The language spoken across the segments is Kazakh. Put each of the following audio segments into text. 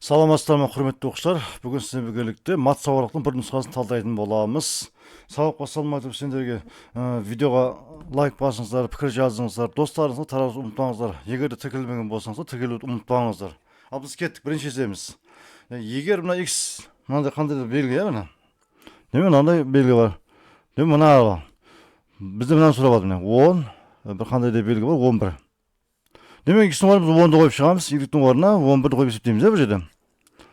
Саламатсыздар ма, құрметті оқушылар. Бүгін сіздермен біргелікте мат сабақтың бір нұсқасын талдайтын боламыз. Сабаққа салмайтып сендерге видеоға лайк басыңыздар, пікір жазыңыздар, достарыңызға таратуды ұмытпаңыздар. Егер де тіркелмеген болсаңыздар, тіркелуді ұмытпаңыздар. Ал біз кеттік, бірінші іздейміз. Егер мына x мынандай қандай да белгі, мына. Деме мынандай белгі бар. Деме мына бізде мынаны сұрап жатыр, 10, бір қандай да белгі бар, 11. Демек x-ің орнына біз 10-ды қойып шығамыз, y-дің орнына 11-ді қойып есептейміз, бұл жерде.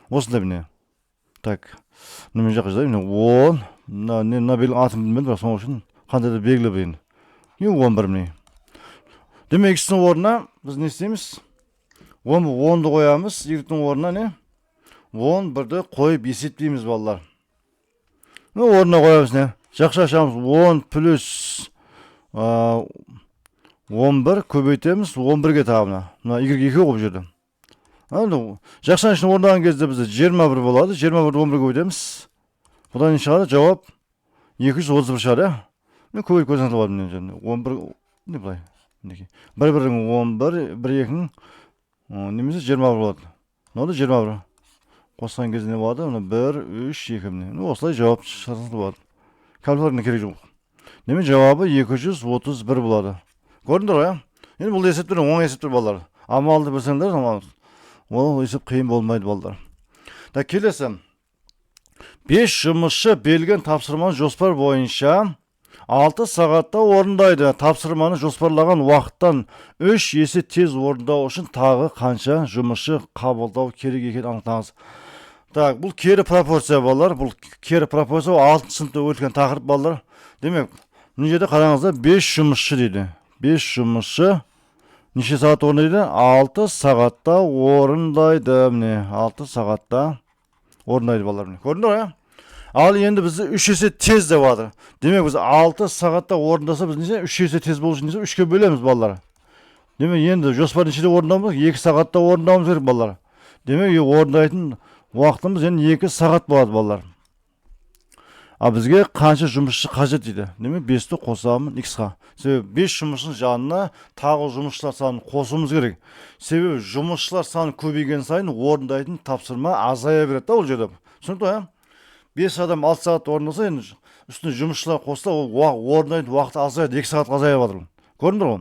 Осындай міне. Так, мен жаққа жазайын, 10, мына белгі атын білмедім, бірақ соның үшін қандай да белгі білейін. 11 міне. Демек x-ің орнына біз не істейміз? 10-ды қоямыз, y-дің орнына не? 11-ді қойып есептейміз, балалар. Орнына қоямыз не? Жақша ашамыз, 10 плюс 11 көбейтеміз, 11-ге тағымына. Мына y-2 қойып жүрді. Жақшан ішін орнаған кезде бізде 21 болады. 21-ді 11-ге көбейтеміз. Бұдан не шығады? Жауап 231 шығады. Мен көбейіп көзіңізді болады. 11, не бұлай? 1-1-ің 11, 1-2-ің немесе 21 болады. Мынау да 21. Қосқан кезде не болады? 1, 3, 2. Осылай жауап шығарыңызды болады. Калькулятордың керек жоқ. Немен жауабы 231 болады. Көрдіңдер ғой? Енді бұл есептер оң есептер балалар. Амалды білсеңдер, ол есеп қиын болмайды балалар. Да келесі. 5 жұмысшы берілген тапсырманы жоспар бойынша 6 сағатта орындайды. Тапсырманы жоспарлаған уақыттан 3 есе тез орындау үшін тағы қанша жұмысшы қабылдау керек екенін анықтаңыз. Так, бұл кері пропорция балалар. Бұл кері пропорция 6 сыныпта өткен тақырып балалар. Демек, мына жерде қараңыздар 5 жұмысшы дейді. 5 жұмысшы неше сағат орындайды? 6 сағатта орындайды. Міне, 6 сағатта орындайды балалар. Көрдіңдер ғой? Ал енді бізді 3 есе тез деп жатыр. Демек біз 6 сағатта орындаса біз неше 3 есе тез болу үшін 3-ке бөлеміз балалар. Демек енді жоспар нешеде орындауымыз? 2 сағатта орындауымыз керек балалар. Демек орындайтын уақытымыз енді 2 сағат болады балалар. А бізге қанша жұмысшы қажет дейді. Демек 5-ті қосамын x-ға. Себебі 5 жұмысшының жанына тағы жұмысшылар санын қосуымыз керек. Себебі жұмысшылар саны көбейген сайын орындайтын тапсырма азая береді ол жерде. Түсінікті ғой? 5 адам 6 сағат орындаса, енді үстіне жұмысшылар қосса, ол орындайтын уақыт азаяды, 2 сағат азая жатыр. Көрдіңдер ғой?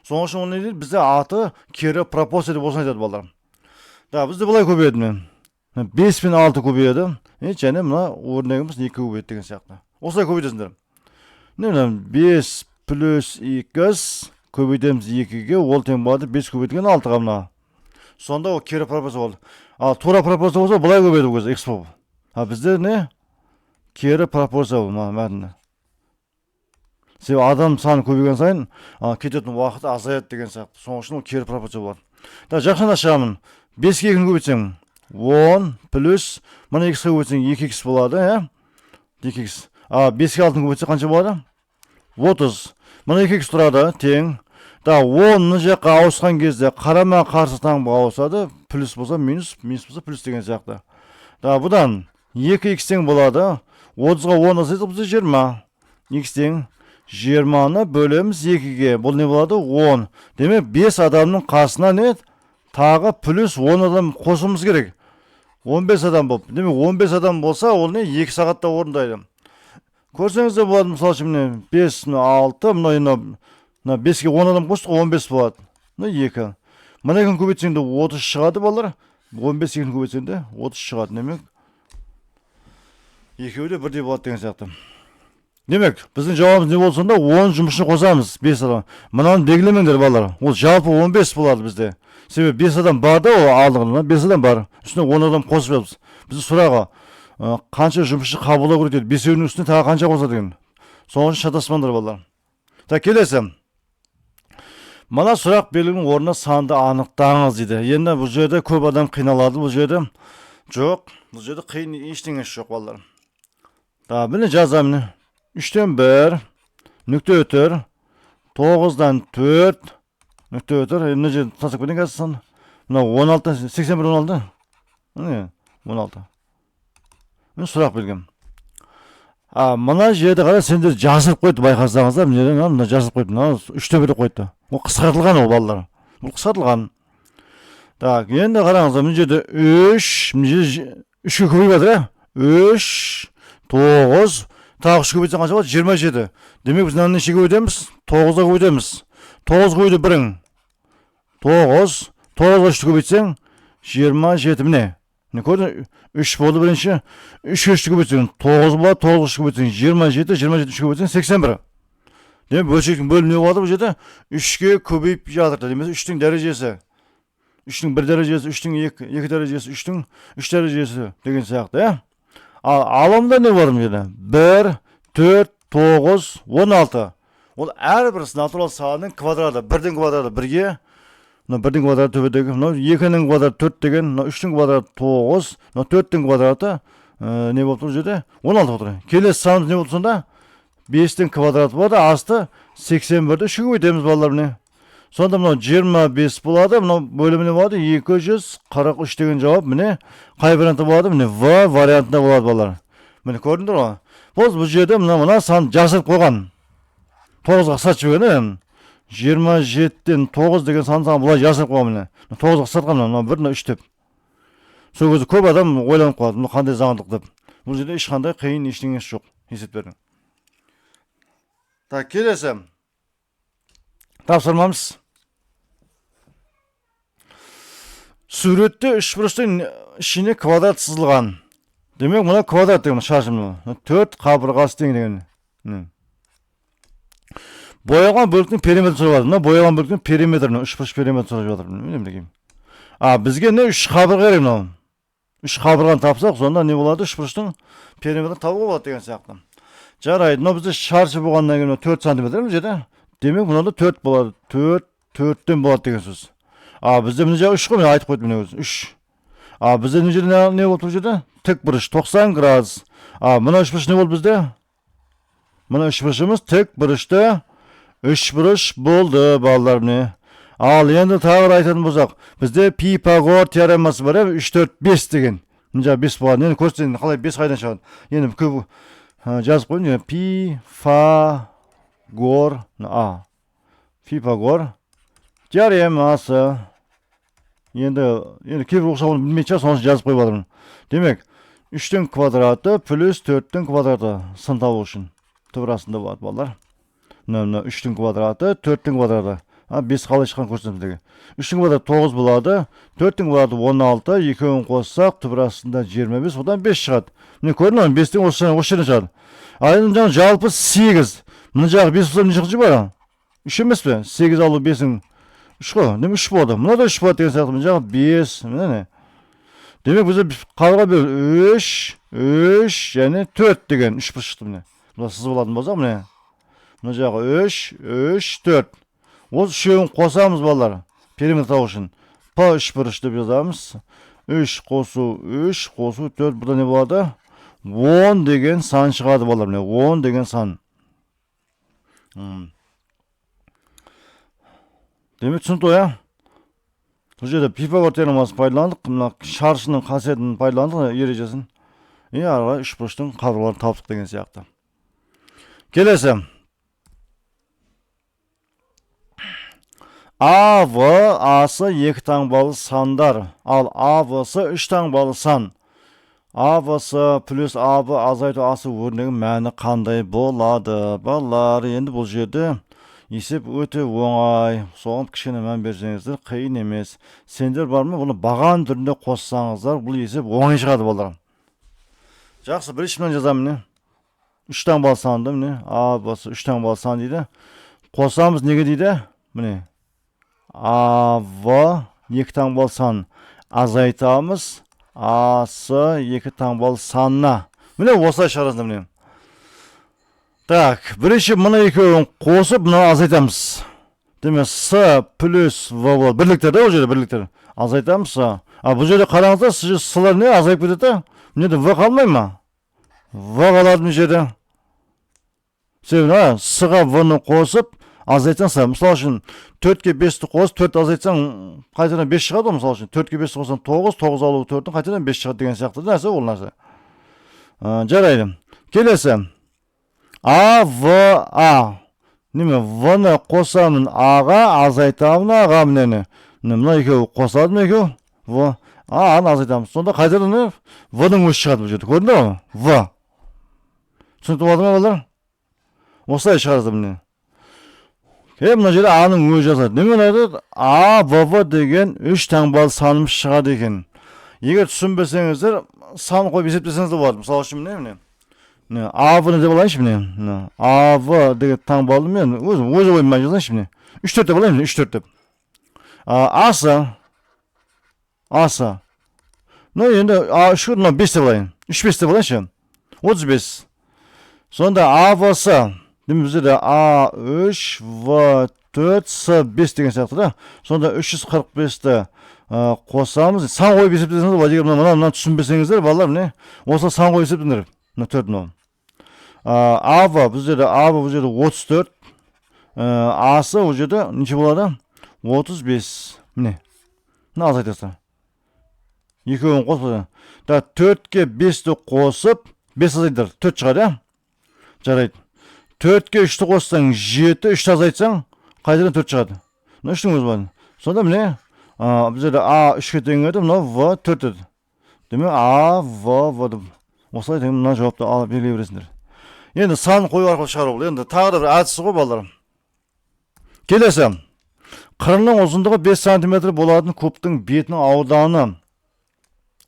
Соның үшін ол не дейді? Бізде аты кері пропорция деп осыны айтады балалар. Да, бізде былай көбейеді мен. 5 пен 6 көбейеді. Және мына орындағымыз 2 көбейеді деген сияқты. Осылай көбейтесіңдер. 5 плюс x көбейтеміз 2-ге, ол тең болады 5 көбейткен 6-ға мына. Сонда ол кері пропорция болды. Ал тура пропорция болса, былай көбейді бұл кезде x болып. А бізде не? Кері пропорция бұл мәтінді. Себебі адам саны көбейген сайын кететін уақыты азаяды деген сияқты. Соның үшін ол кері пропорция болады. Да, жақшан ашамын. 5-ге 2-ні көбейтсең 10 плюс мына x-ға көбейтсең 2x болады, 2x. 5-ге 6-ны көбейтсе қанша болады? 30. Мына 2x тұрады, тең. Да, 10-ны жаққа ауысқан кезде қарама қарсы таңбаға ауысады, плюс болса минус, минус болса плюс деген сияқты. Да, бұдан 2x тең болады. 30-ға 10 асайды, бұзы 20. X тең 20-ны бөлеміз 2-ге. Бұл не болады? 10. Демек 5 адамның қасына не? Тағы плюс 10 адам қосымыз керек. 15 адам болып. Демек 15 адам болса, ол не? 2 сағатта орындайды. Көрсеңіз де болады, мысалы үшін 5, 6, мына 5-ге 10 адам қостық, 15 болады. Мына 2. Мына 2-ні көбейтсең де 30 шығады балар. 15 2-ні көбейтсең де 30 шығады. Демек, екеуі де бірдей болады деген сияқты. Демек, біздің жауабымыз не болсын да 10 жұмысшы қосамыз, 5 адам. Мынаны белгілемеңдер балар. Ол жалпы 15 болады бізде. Себебі 5 адам бар да, ол алдығында 5 адам бар. Үстіне 10 адам қосып жатырмыз. Бізді сұраға қанша жұмысшы қабылдау керек дейді. 5-інің үстіне тағы қанша қосады деген. Соның үшін шатаспаңдар балалар. Так, келесі. Мына сұрақ белгінің орнына санды анықтаңыз дейді. Енді бұл жерде көп адам қиналады, бұл жерде жоқ. Бұл жерде қиын ештеңесі жоқ балалар. Да, міне жазамын. 3-тен 1, нүкте өтір, 9-дан 4, нүкте өтір. Мына жерде тасып кетен қазір сан. Мына 16, 81, 16. Міне, 16. Мен сұрақ белгім. Мына жерде қара сендер жазып қойды, байқасаңыздар. Мына жазып қойды. 3-те 1 қойды. Ол қысқартылған ол балалар. Бұл қысқартылған. Так, енді қараңыздар, мына жерде 3, мына жерде 3-ке көбейіп жатыр, ә? 3, 9, тағы 3 көбейтсең қанша болады? 27. Демек біз мынаны нешеге көбейтеміз? 9-ға көбейтеміз. 9 көбейді 1-ің. 9, 9-ға 3 көбейтсең 27, міне. Не көрдің? 3 болды бірінші. 3-ке 3 көбейтсең 9 болады, 9-ға 3 көбейтсең 27, 27 3 көбейтсең 81. Демек бөлшектің бөлімі не болады бұл жерде? 3-ке көбейіп жатыр. Демек 3-тің дәрежесі. 3-тің 1 дәрежесі, 3-тің 2 дәрежесі, 3-тің 3 дәрежесі деген сияқты, ә? Аламда не бар бұл жерде? 1, 4, 9, 16. Ол әрбір натурал санының квадраты. 1-дің квадраты 1-ге, 1-дің квадраты төбедегі, 2-ның квадраты 4 деген, 3-дің квадраты 9, 4-дің квадраты не болып тұр жерде? 16 болып тұр. Келесі санымыз не болып сонда? 5-дің квадраты болады, асты 81-ді 3-ге көбейтеміз балалар міне. Сонда мынау 25 болады, мынау бөлімі не болады? 243 деген жауап міне қай вариантта болады? Міне В вариантында болады балалар. Міне көрдіңдер ғой? Бұл жерде мына сан жасырып қойған. 9-ға қысқартып жіберген, 27-ден 9 деген сан бұлай жасырып қойған міне. 9-ға қысқартқан мына 1, мына 3 деп. Сол кезде көп адам ойланып қалады, мына қандай заңдық деп. Бұл жерде ешқандай қиын ештеңесі жоқ есептердің. Так, келесі. Тапсырмамыз. Суретте 3 бұрыштың ішіне квадрат сызылған. Демек, мұна квадрат деген шаршымды. 4 қабырғасы тең деген. Бояған бөліктің периметр сұрап жатыр. Бояған бөліктің периметрін, 3 бұрыш периметр сұрап жатыр. Бізге не 3 қабырға керек мынау. 3 қабырғаны тапсақ, сонда не болады? 3 бұрыштың периметрін табуға болады деген сияқты. Жарайды, мынау бізде шаршы болғаннан кейін 4 см жерде. Демек, мұнда 4 болады. 4-тен болады деген сөз. Бізде мына жағы 3 қой, мен айтып қойдым міне өзі. 3. Бізде мына жерде не болды бұл жерде? Тік бұрыш 90 градус. Мына 3 бұрыш не болды бізде? Мына 3 бұрышымыз тік бұрышты 3 бұрыш болды балалар міне. Енді тағы айтатын болсақ, бізде Пифагор теоремасы бар, 3, 4, 5 деген. Мына жағы 5 болады. Енді көрсетейін, қалай 5 қайдан шығады. Енді көп жазып қойын. Пифагор теоремасы. Енді кейбір оқшауын білмейді, соны жазып қойып жатырмын. Демек, 3-тің квадраты плюс 4-тің квадраты сын табу үшін. Түбірасында болады, балалар. 3-тің квадраты, 4-тің квадраты. 5 қалай шыққан көрсетеміздегі. 3-тің квадраты 9 болады, 4-тің квадраты 16, екеуін қоссақ, түбірасында 25, одан 5 шығады. Міне көрдің ме? 5-тің осы жерден шығады. Енді жалпы 8. Мына жағы 5 болса не шықшы бар? 3 емес пе? 8 алу 5-ің 3 қой. Деме 3 болды. Мына да 3 болады деген сияқты. Мына жағы 5. Міне не? Демек бізде қалға бөл 3 және 4 деген 3 бұрыш шықты міне. Бұл сызып алатын болсақ міне. Мына жағы 3, 4. Ол үшеуін қосамыз балалар. Периметр табу үшін. П 3 бұрыш деп жазамыз. 3 қосу 4. Бұда не болады? 10 деген сан шығады балалар міне. 10 деген сан. Демек түсінікті ғой, бұл жерде Пифагор теоремасын пайдаландық, мына шаршының қасиетін пайдаландық, ережесін. Арға 3 бұрыштың қабырғаларын таптық деген сияқты. Келесі. АВ, асы 2 таңбалы сандар, ал АВ-сы 3 таңбалы сан. АВ-сы плюс АВ азайту асы өрнегі мәні қандай болады? Балалар, енді бұл жерде есеп өте оңай, соған кішкене мән берсеңіздер, қиын емес. Сендер бар ма, бұны баған түрінде қоссаңыздар, бұл есеп оңай шығады балалар. Жақсы, біріншіден жазамын, 3 таңбалы санды, міне, АВ-сы 3 таңбалы сан дейді. Қосамыз неге дейді? Міне, АВ 2 таңбалы сан. Азайтамыз, асы 2 таңбалы санына. Міне, осылай шығарасыздар, міне. Так, бірінші мұны екеуін қосып, мұны азайтамыз. Демек, С плюс В болады. Бірліктер де, ол жерде бірліктер. Азайтамыз. Бұл жерде қараңыздар, С-лар не азайып кетеді? Мінеді В қалмай ма? В қалады бұл жерде. Себебі, С-ға В-ны қосып, азайтсаң, мысал үшін 4-ке 5-ті қосып, 4 азайтсаң, қайтадан 5 шығады, мысал үшін 4-ке 5-ті қосып 9, 9 алу 4-ін қайтадан 5 шығады деген сияқты. Нәрсе ол нәрсе. Жарайды. Келесі. АВА. Неме, В-ны қосамын Аға, азайтамын Аға мінені. мына екеуі қосылады ма екеу? В. Аны азайтамыз. Сонда қайтадан В-ның өзі шығады бұл жерде. Көрдіңдер ме? В. Түсінікті болды ма балалар? Осылай шығарады міне. Мына жерде А-ның өзі жазылады. Немен айтады? А, В деген 3 таңбалы санымыз шығады екен. Егер түсінбесеңіздер, сан қойып есептесеңіз де болады. Мысалы үшін міне. А-В-ны деп алайыншы міне. А-В деген таңбалы мен өз ойыммен жазайыншы міне. 3-4 деп алайын міне, 3-4 деп. Асы. Енді А3 5 деп алайын. 3-5 деп алайыншы. 35. Сонда А-В-сы. Демек бізде А3, В4, С5 деген сияқты да. Сонда 345-ті қосамыз. Сан қойып есептесеңіздер болады. Егер мына түсінбесеңіздер, балалар міне. Осы сан қойып есептеңдер. Мына 4 мынау. А-В бізде бұл жерде 34. Асы бұл жерде неше болады? 35. Міне. Мына азайтасың. Екеуін қосып. 4-ке 5-ті қосып, 5 азайтар. 4 шығады, жарайды. 4-ке 3-ті қоссаң 7, 3-ті азайтсаң, қайтадан 4 шығады. Мына 3-тің өзі бар. Сонда міне, бізде А3-ке тең еді, мына В4 еді. Демек В деп. Осылай тең мына жауапты алып белгілей бересіңдер. Енді сан қою арқылы шығару бұл. Енді тағы да бір әдісі ғой балалар. Келесі. Қырының ұзындығы 5 см болатын кубтың бетінің ауданы.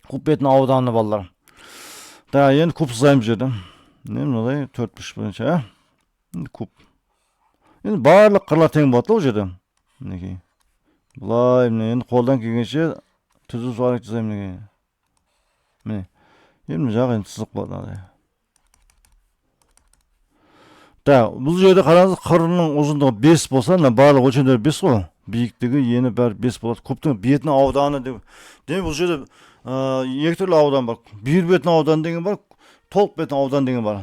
Куб бетінің ауданы балалар. Енді куб сызайым жерді. Мынадай 4 бойынша. Куб. Енді барлық қырлар тең болады ол жерде. Мінекей. Бұлай, енді қолдан келгенше түзу суарек жасаймын мінекей. Міне. Енді жағы енді сызық болады. Бұл жерде қараңыз, қырының ұзындығы 5 болса, барлық өлшемдері 5 қой. Биіктігі ені бәрі 5 болады. Кубтың бетінің ауданы деп. Демек бұл жерде екі түрлі аудан бар. Bir бетінің ауданы деген бар, толық бетінің ауданы деген бар.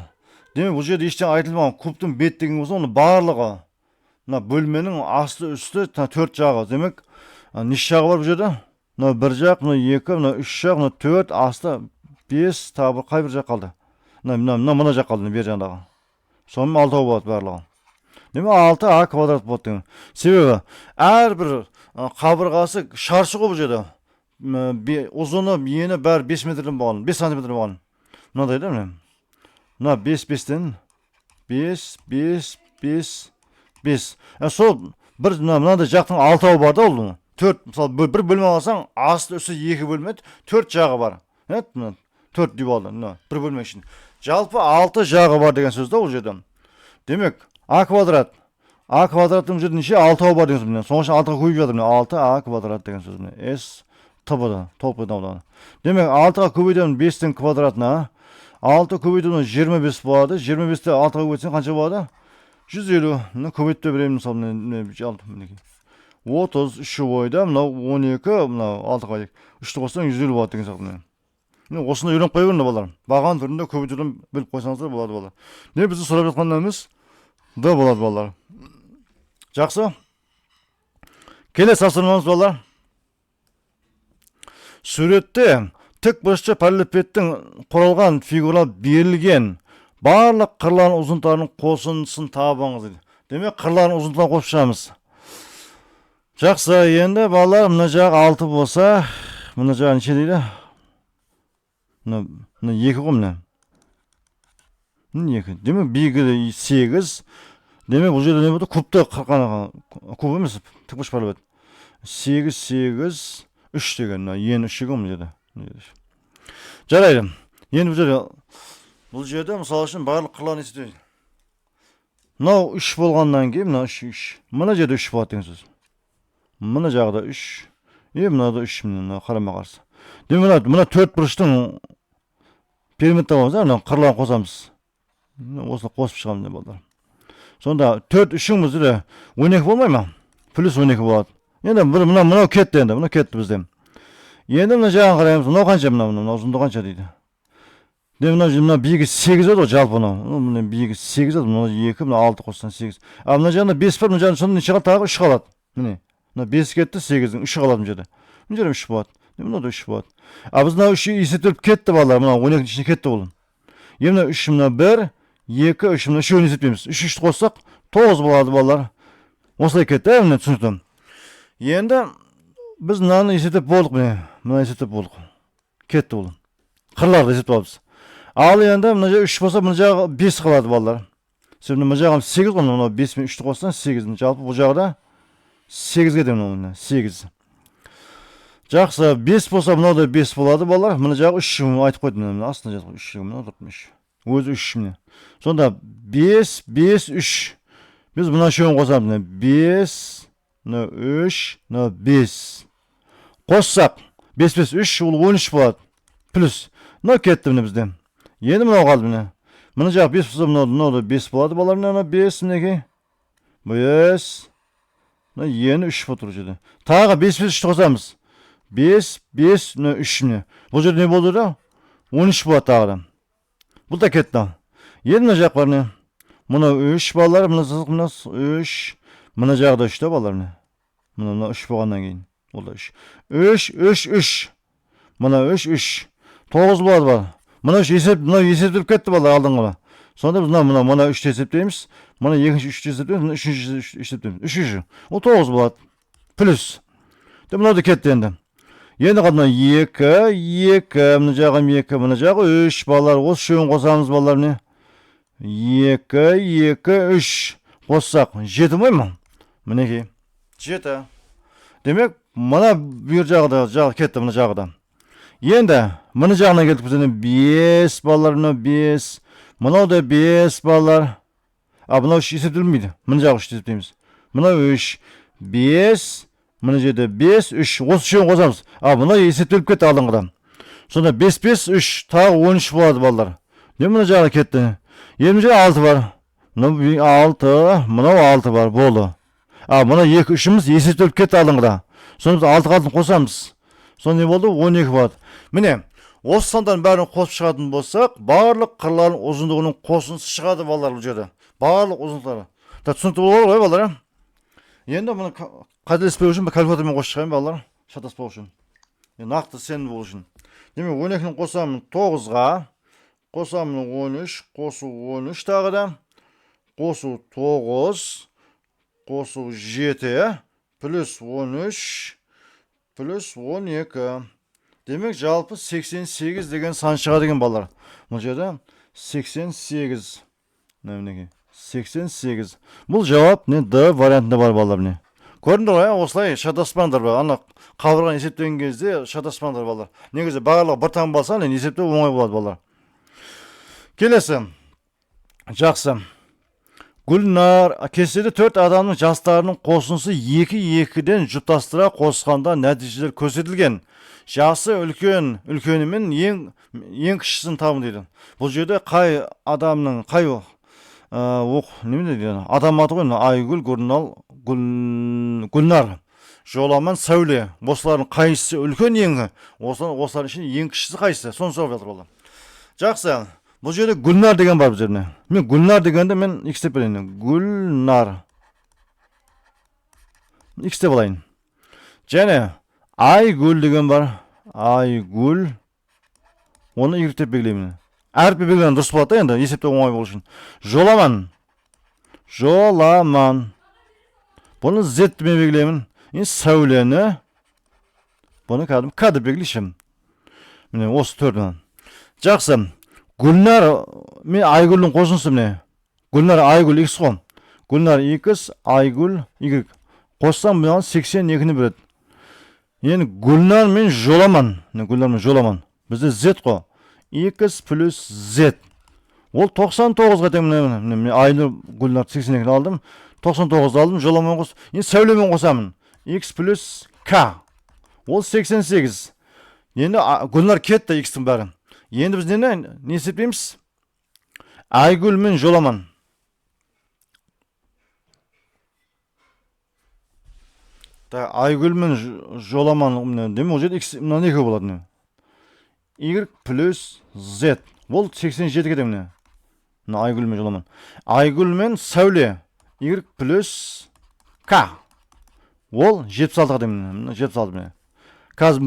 Демек бұл жерде ештеңе айтылмаған. Кубтың бет деген болса, оның барлығы мына бөлменің асты үсті 4 жағы. Демек неше жағы бар бұл жерде? Мына 1 жақ, мына 2, мына 3 жақ, мына 4, асты 5, тағы бір қай бір жақ қалды? Мына жақ қалды, бер жағындағы. Сонымен 6 болады барлығы. Демек 6А квадрат болады деген. Себебі әрбір қабырғасы шаршы ғой бұл жерде. Ұзыны ені бәрі 5 метрден болған, 5 сантиметрден болған. Мынадай да міне. Мына 5-5-тен 5, 5, 5, 5. Сол бір мынандай жақтың 6-ау бар да ол. 4, мысалы бір бөлме алсаң, асты үсті 2 бөлме, 4 жағы бар. 4 дүй болды, бір бөлме үшін. Жалпы 6 жағы бар деген сөз да ол жерде. Демек, А квадрат. А квадраттың жерде неше 6-ау бар деген сөз. Соның үшін 6-ға көбейіп жатыр. 6А квадрат деген сөз. С ТБ-да, толық бет ауданы. Демек, 6-ға көбейтемін 5-тің квадратына. 6 көбейтемін 25 болады. 25-те 6-ға көбейтсең қанша болады? 150. Көбейтіп беремін мысалы. 30, 3 бойда, мынау 12, мынау 6-ға 3-ті қоссаң 150 болады деген сияқты. Осыны үйреніп қоя беріңдер балалар. Баған түрінде көбейтуден біліп қойсаңыздар болады балалар. Не бізді сұрап жатқандарымыз да болады балалар. Жақсы. Келесі тапсырмамыз балалар. Суретте тік бұрышты параллелепипедтің құралған фигура берілген барлық қырлардың ұзындықтарының қосындысын табыңыз. Демек, қырлардың ұзындықтарын қосып шығамыз. Жақсы, енді балалар, мына жағы 6 болса, мына жағы неше дейді? Мына 2 ғой мына. 2. Демек, биігі 8. Демек, бұл жерде не болды? Кубты қырқаны, куб емес, тік бұрыш параллелепипед. 8, 8, 3 деген, ені 3 ғой бұл жерде. Жарайды. Енді бұл жерде, мысалы үшін, барлық қырларын есептейді. Мынау 3 болғаннан кейін, мына 3. Мына жерде 3 болады деген сөз. Мына жағда 3. Мынада 3, мына қарама қарсы. Демек, мына 4 бұрыштың периметр табамыз, мына қырларын қосамыз. Осыны қосып шығамыз не болды. Сонда 4 3-ің бізде 12 болмай ма? Плюс 12 болады. Енді мынау кетті енді, мынау кетті бізде. Енді мына жағын қараймыз, мынау қанша, мынау ұзындығы қанша дейді. Мына биігі 8 еді ғой жалпы мынау. Мына биігі 8 еді, мына 2, мына 6 қоссаң 8. А мына жағында 5 бар, мына жағында сонда неше қалды? Тағы 3 қалады. Міне. Мына 5 кетті, 8-дің 3 қалады мына жерде. Мына жерде 3 болады. Мына 3 болады. А біз мына 3 есептеліп кетті балалар, мына 12-дің ішіне кетті бұл. Мына 3, мына 1, 2, 3, мына 3-ін есептейміз. 3-3 қоссақ 9 болады балалар. Осылай кетті, міне түсінікті. Енді Biz mынаны есептеп болдық міне. Мына есептеп болдық. Кетті бұл. Қырларды есептеп алыппыз. Ал енді мына жағы 3 болса, мына жағы 5 қалады балалар. Сен мына жағым 8 ғой, мына 5 мен 3-ті қоссаң 8. Жалпы бұл жағда 8-ге де мына 8. Жақсы, 5 болса, мына да 5 болады балалар. Мына жағы 3 айтып қойдым. Мына астына жазып 3 мына тұрып 3. Өзі 3 міне. Сонда 5, 5, 3. Biz buna şöyle qosamiz. 5, 3, 5. Qo'shsak 5, 5, 3 ul 13 bo'ladi. Plus. Nima ketdi buni bizdan? Endi buna qoldi buni. Buni jaq 5 bo'lsa, buna 5 bo'ladi. Bolalar mana 5 miniki. 5. Buna yeni 3 bo'lib turadi. Tag'i 5, 5, 3 qosamiz. 5, 5, 3 mini. Bu yerda ne bo'ldi da? 13 bo'ladi tag'i. Bu da ketdi. Endi buna jaq var ne? Buna 3 balalar, buna 3. Buna jaqda 3 da balalar ne? Buna 3 bo'lgandan keyin. Bunda 3. 3, 3, 3. Buna 3, 3. 9 bo'ladi bala. Buna eseptirib ketdi balalar aldыңғы. Sonda biz buna 3 esepteymiz. Buna 2-nji 3 esepteymiz. Buna 3-nji esepteymiz. 3-nji. O 9 bo'ladi. Plus. De buna da ketdi endi. Endi qadına 2, 2, buna jagım 2, buna jagı 3 balalar. Os şöyle qosamız balalar ne? 2, 2, 3 qossak 7 mi? Mineki 7. Demek mana bir jagı ketdi buna jagıdan. Endi mana jagına keldik biz 5 balalar 5. Mana da 5 balalar. Buna 3 eseptilmeydi. Mana jagı 3 esepteymiz. Mana 3, 5, mana jede 5, 3. Os şöyle qosamız. Buna eseptilip ketdi aldыңғыдан. Sonra 5, 5, 3 tagı 13 bo'ladi balalar. Ne mana jagı ketdi? 20'de 6 var. Buna 6, buna 6 var bolu. Buna 2 3'ümüz eseptilip ketdi aldыңғыда. Sonra biz 6 qaldın qosamız. Sonra ne oldu? 12 болады. Mine, осы сандан бәрін қосып шығатын болсақ, барлық қырлардың ұзындығының қосындысы шығады балалар бұл жерде. Барлық ұзындықтары. Түсінікті болады ғой балалар. Енді мұны қателеспеу үшін калькулятормен қосып шығайын балалар. Шатаспау үшін. Нақты сенімді болу үшін. Демек 12-ні қосамын 9-ға. Қосамын 13, қосу 13 тағы да. Қосу 9, қосу 7, плюс 13, плюс 12. Демек жалпы 88 деген сан шығады деген балалар. Бұл жерде 88. Мінекей 88. Бұл жауап не Д вариантында бар балалар не. Көрдіңдер ғой, осылай шатаспаңдар ба. Ана қабырғаны есептеген кезде шатаспаңдар балалар. Негізі барлығы бір таң болса, есептеу оңай болады балалар. Келесі. Жақсы. Гүлнар, кестеде 4 адамның жастарының қосындысы 2-2-ден жұптастыра қосқанда нәтижелер көрсетілген. Жасы үлкенімен ең кішісін табын дейді. Бұл жерде қай адамның, қай неме дейді? Адам аты ғой, Айгүл, Гүлнар, Жоламан, Сәуле. Осылардың қайсысы үлкен еңі? Осылардың ішінде ең кішісі қайсысы? Соны сұрап жатыр болам. Жақсы. Бұл жерде Гүлнар деген бар бұл жеріне. Мен Гүлнар дегенде мен X деп білейін. Гүлнар. X деп алайын. Және Айгүл деген бар. Айгүл. Оны Y деп белгілеймін. Әрпі белгілеген дұрыс болады енді, есепте оңай болу үшін. Жоламан. Жоламан. Бұны Z деп белгілеймін. Сәулені. Бұны кәдім К деп белгілейшім. Міне осы төрден. Жақсы. Гүлнар, мен Айгүлдің қосынысы міне. Гүлнар Айгүл X қой. Гүлнар X, Айгүл Y. Қоссам бұны 82-ні береді. Енді Гүлнар мен Жоламан. Гүлнар мен Жоламан. Бізде Z қой. X плюс Z. Ол 99-ға тең міне. Мен Айнұр Гүлнар 82-ні алдым. 99-ды алдым. Жоламан қос. Енді Сәулемен қосамын. X плюс K. Ол 88. Енді Гүлнар кетті X-тің бәрі. Енді біз не есептейміз? Айгүл мен Жоламан. Айгүл мен Жоламан деме, ол жерде X мына неге болады? Y плюс Z. Ол 87-ге де Айгүл мен Жоламан. Айгүл мен Сәуле. Y плюс K. Ол 76-ға де 76 Қазір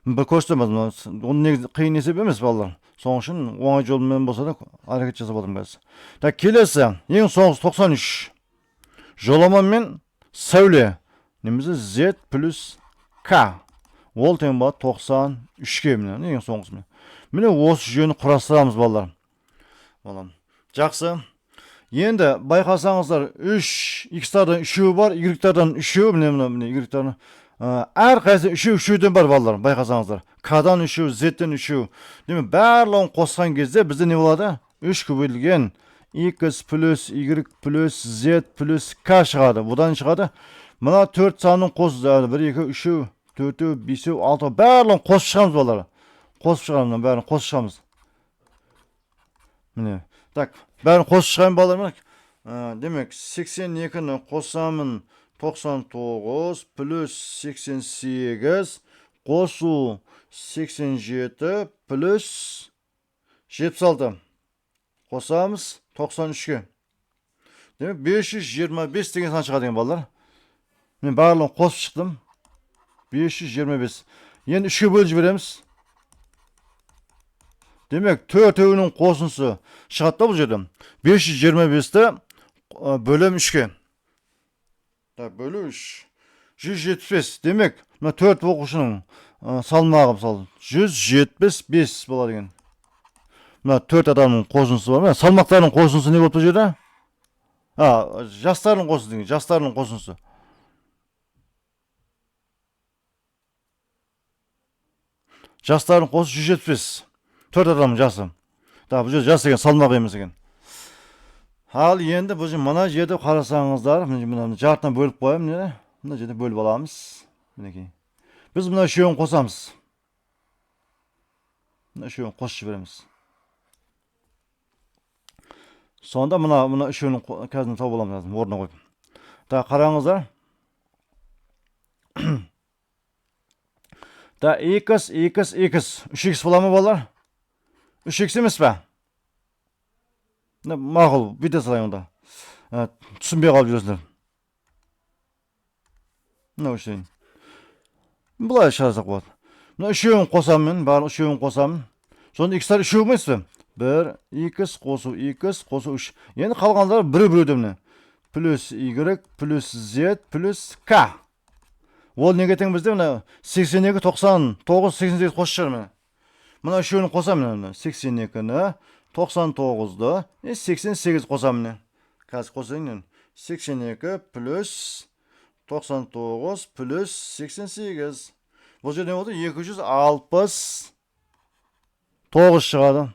бір көрсетеміз, оны негізі қиын есеп емес балалар. Соң үшін оңай жолмен болса да әрекет жасап отырмын қазір. Келесі, ең соңғысы 93. Жоламан мен Сәуле. Немізі Z плюс K. Ол тең болады 93-ке міне. Ең соңғысы міне. Міне осы жүйені құрастырамыз балалар. Балам. Жақсы. Енді байқасаңыздар 3 x-тардан 3-і бар, y-тардан 3-і, міне y-тардан. Әр қайсы 3-3-ден бар балалар, байқасаңыздар. K-дан 3-і, Z-ден 3-і. Демек барлығын қосқан кезде бізде не болады? 3 көбейтілген x плюс y плюс z плюс k шығады. Бұдан шығады. Мына 4 санын қосып, 1, 2, 3, 4, 5, 6 барлығын қосып шығамыз балалар. Қосып шығамыз, бәрін қосып шығамыз. Міне. Так, бәрін қосып шығайын балалар. Демек 82-ні қосамын 99 плюс 88 қосу 87 плюс 76 қосамыз 93-ке. Демек 525 деген сан шығады деген балалар. Мен барлығын қосып шықтым. 525. Енді 3-ке бөліп жібереміз. Демек 4-інің қосынысы шығады да бұл жерде. 525-ті бөлем 3-ке. Бөлу 3. 175. Демек, мына 4 оқушының салмағы мысалы 175 болады деген. Мына 4 адамның қосынысы бар. Мына салмақтарының қосынысы не болып бұл жерде? Жастардың қосынысы деген. Жастардың қосынысы. Жастардың қосы 175. 4 адамның жасы. Бұл жерде жас деген салмақ емес екен. Ал енді бұл мына жерде қарасаңыздар, мына жартынан бөліп қоямын, мына жерде бөліп аламыз. Мінекей. Біз мына үшеуін қосамыз. Мына үшеуін қосып жібереміз. Сонда мына үшеуін қазір тауып аламыз lazım, орнына қойып. Қараңыздар. X, 3x бола ма балалар? 3x емес пе? Мақұл, бүйте салайын онда. Түсінбей қалып жүресіңдер. Мына үшеуін. Бұлай шығарсақ болады. Мына үшеуін қосамын, барлық үшеуін қосамын. Сонда x-тар үшеу емес пе? 1, x қосу 3. Енді қалғандар бір өдеміне. Плюс y, плюс z, плюс k. Ол неге тең бізде? 82, 99, 88 қосып шығармын. Мына үшеуін қосамын. 82-ні, 99-ды, 88 қосамын. Қазір қосайын. 82 плюс 99 плюс 88. Бұл жерде не болды? 269 шығады.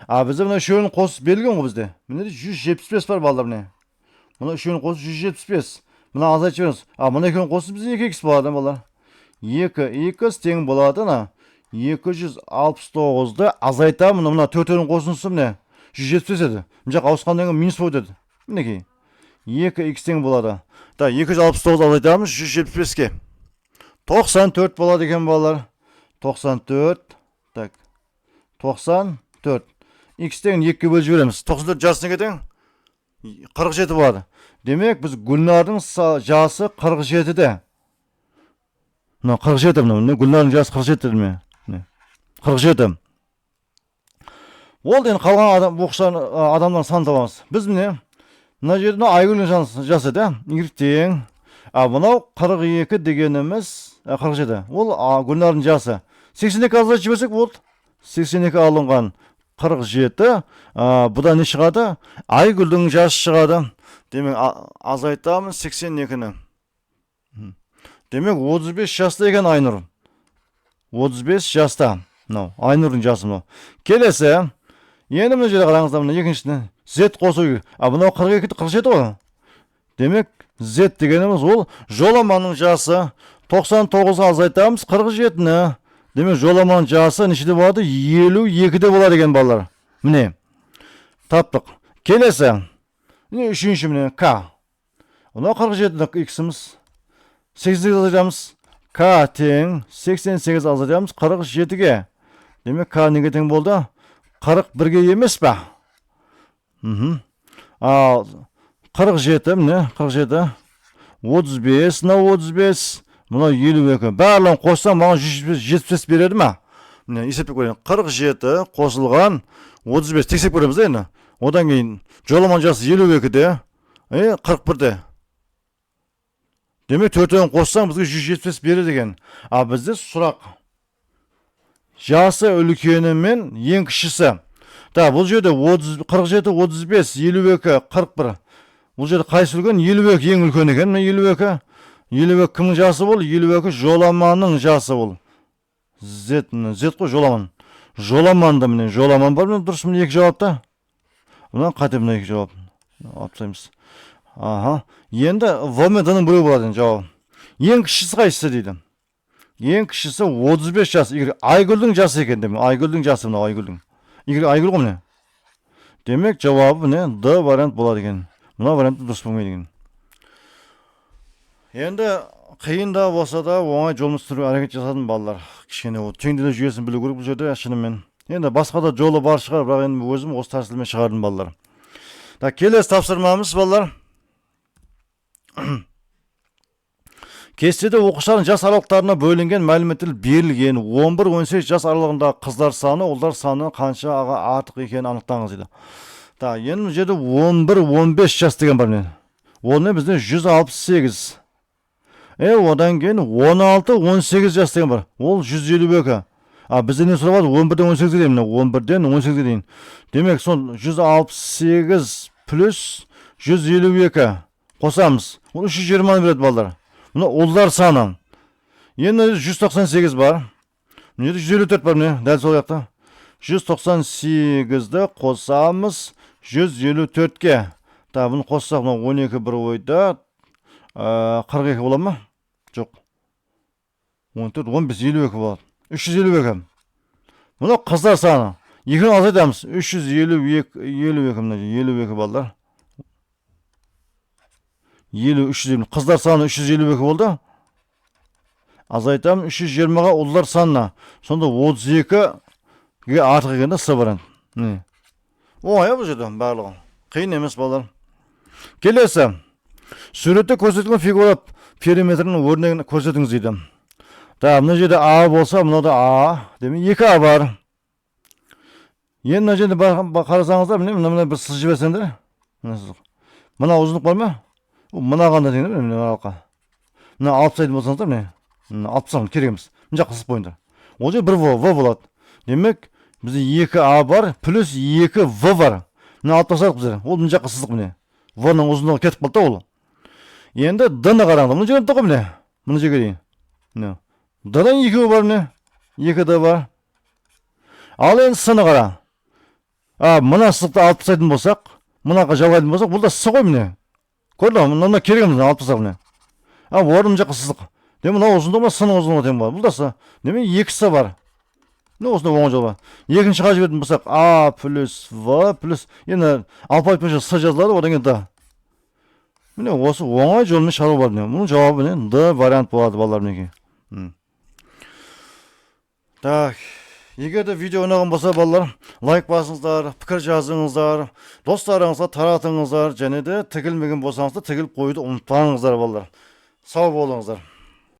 Бізде мына үшеуін қосып берілген ғой бізде. Міне 175 бар балдар міне. Мына үшеуін қосып 175. Мына азайтып жіберіңіз. Мына екеуін қосып бізде 2x болады балдар. 2x тең болады. 269-ды азайтамын. Мына 4-інің қосынысы міне 175 еді. Мына жақ ауысқаннан кейін минус болып еді. Мінекей. 2x тең болады. 269 азайтамыз 175-ке. 94 болады екен балалар. 94. Так. 94. X тең 2-ке бөліп жібереміз. 94 жасы неге тең? 47 болады. Демек біз Гүлнардың жасы 47-де. Мына 47 мына Гүлнардың жасы 47 ме? 47. Ол деген қалған адамların санын табамыз. Біз міне мына жерде Айгүлдің жасы да? Y тең. Мынау 42 дегеніміз 47. Ол Гүлнардың жасы. 82 азайтып жіберсек болды. 82 алынған 47. Бұда не шығады? Айгүлдің жасы шығады. Демек азайтамын 82-ні. Демек 35 жаста екен Айнұр. 35 жаста. Айнұрдың жасы мынау. Келесі. Енді мына жерде қараңыздар, мына екіншісіне Z қосу керек. Мынау 42-ді 47 ғой. Демек Z дегеніміз ол жоламаның жасы. 99-ға азайтамыз 47-ні. Демек жоламаның жасы нешеде болады? 52-де болады екен балалар. Міне. Таптық. Келесі. Міне үшінші міне K. Мынау 47-ді X-іміз. 88 азайтамыз. K тең 88 азайтамыз 47-ге. Демек K неге тең болды? 41-ге емес па? 47 міне 47. 35, мына 35, мына 52. Барлығын қоссам маған 175 береді ма? Міне есептеп көрейін. 47 қосылған 35 тексеп көреміз да енді. Одан кейін жоламан жасы 52-де, 41-де. Demek төртеуін қоссаң бізге 175 береді екен. А бізде сұрақ. Жасы үлкені мен ең кішісі. Да, бұл жерде 47, 35, 52, 41. Бұл жерде қайсы үлкен? 52 ең үлкен екен. 52. 52 кімнің жасы бол? 52 жоламанның жасы бол. Z қой жоламан. Жоламанда міне жоламан бар міне дұрыс міне екі жауапта. Бұдан қате мына екі жауап. Алып тастаймыз. Аха. Енді В мен Д-ның біреу болады жауап. Ең кішісі қайсысы дейді. Ең кішісі 35 жас. Айгүлдің жасы екен демек. Айгүлдің жасы мына Айгүлдің. Айгүл ғой міне. Демек жауабы міне Д вариант болады екен. Мына вариант дұрыс болмайды екен. Енді қиын да болса да оңай жолымыз түрі әрекет жасадым балалар. Кішкене теңдеу жүйесін білу керек бұл жерде шынымен. Енді басқа да жолы бар шығар, бірақ енді өзім осы тәсілмен шығардым балалар. Келесі тапсырмамыз балалар. Кестеде оқушылардың жас аралықтарына бөлінген мәліметтер берілген. 11-18 жас аралығындағы қыздар саны, ұлдар саны қанша артық екенін анықтаңыз дейді. Енді бұл жерде 11-15 жас деген бар мен. Ол не бізде 168. Одан кейін 16-18 жас деген бар. Ол 152. Бізде не сұрап 11-ден 18-ге дейін. 11-ден 18-ге дейін. Демек сон 168 плюс 152 қосамыз. Ол 320 береді балдар. Мұны ұлдар саны. Енді 198 бар. Міне 154 бар міне. Дәл сол жақта. 198-ді қосамыз 154-ке. Бұны қоссақ 12 бір ойда 42 бола ма? Жоқ. 14, 15, 52 болады. 352. Мұны қыздар саны. Екіні азайтамыз. 352 балдар. 350. Қыздар саны 352 болды. Азайтам 320-ға ұлдар санына. Сонда 32-ге артық екенде С вариант. Оңай бұл жерде барлығы. Қиын емес балдар. Келесі. Суретте көрсетілген фигура периметрінің өрнегін көрсетіңіз дейді. Мына жерде А болса, мынада А. Демек 2А бар. Енді мына жерде қарасаңыздар, мына бір сыз жіберсеңдер. Мына ұзындық бар ма? Мына қандай дегенде, мына алқа. Мына 60 болсаңыздар, міне. 60 керек емес. Мына жаққа сызып қойыңдар. Ол жерде бір В болады. Демек, бізде 2А бар, плюс 2В бар. Мына 60 біздер. Ол мына жаққа сыздық міне. В-ның ұзындығы кетіп қалды ол. Енді Д-ны қараңдар. Мына жерде тұқы міне. Мына жерге дейін. Д-дан 2 бар міне. 2Д бар. Ал енді С-ны қара. Мына сызықты алып тастайтын болсақ, мынаға жалғайтын болсақ, бұл да С ғой міне. Көрді, мына керек міне алып тастақ міне. Орын жаққа сызық. Демек, мына ұзындығы С-ның ұзындығы тең бар. Бұл да С. Демек, 2С бар. Осында оңай жол бар. Екінші қажы бетін болсақ, А плюс В плюс, енді алпайт бойынша С жазылады, одан кейін Д. Міне осы оңай жолмен шығару бар. Мұның жауабы не? Д вариант болады балалар мінекей. Егер де видео ұнаған болса балалар, лайк басыңыздар, пікір жазыңыздар, достарыңызға таратыңыздар, және де тігілмеген болсаңыздар, тігіліп қоюды ұмытпаңыздар балалар. Сау болыңыздар.